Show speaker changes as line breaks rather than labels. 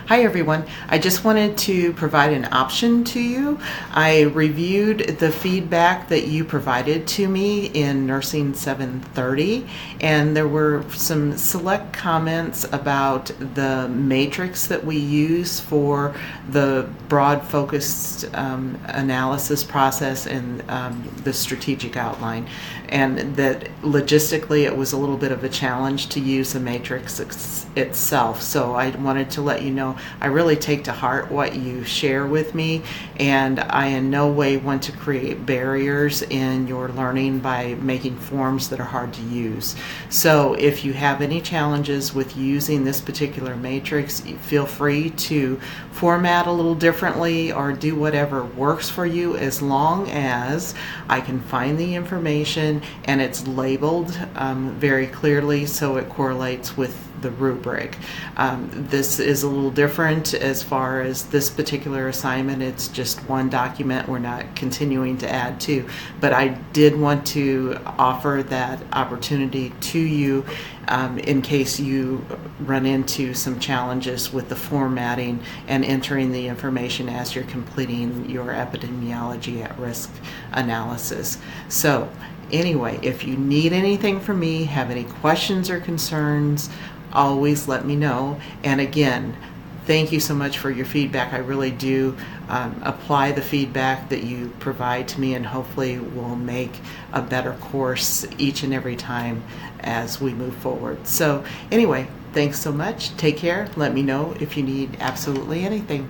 Hi everyone. I just wanted to provide an option to you. I reviewed the feedback that you provided to me in Nursing 730, and there were some select comments about the matrix that we use for the broad focused analysis process and the strategic outline, and that logistically it was a little bit of a challenge to use the matrix itself. So I wanted to let you know I really take to heart what you share with me, and I in no way want to create barriers in your learning by making forms that are hard to use. So if you have any challenges with using this particular matrix, feel free to format a little differently or do whatever works for you, as long as I can find the information and it's labeled very clearly so it correlates with the rubric. This is a little different as far as this particular assignment. It's just one document. We're not continuing to add to, but I did want to offer that opportunity to you in case you run into some challenges with the formatting and entering the information as you're completing your epidemiology at risk analysis. So anyway, if you need anything from me, have any questions or concerns, always let me know. And again, thank you so much for your feedback. I really do apply the feedback that you provide to me, and hopefully we'll make a better course each and every time as we move forward. So anyway, thanks so much. Take care. Let me know if you need absolutely anything.